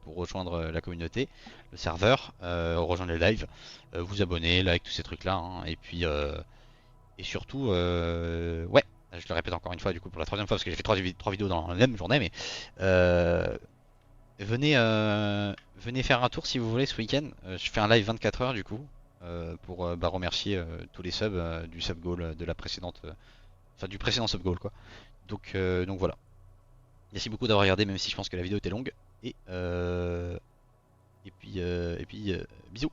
pour rejoindre la communauté, le serveur, rejoindre les lives, vous abonner, like, tous ces trucs là, hein. Et puis et surtout, ouais, je le répète encore une fois du coup pour la troisième fois parce que j'ai fait trois vidéos dans la même journée, mais euh, venez faire un tour si vous voulez ce week-end. Je fais un live 24 heures du coup pour bah, remercier tous les subs du sub goal de la précédente, enfin du précédent sub goal quoi. Donc voilà. Merci beaucoup d'avoir regardé même si je pense que la vidéo était longue et puis bisous.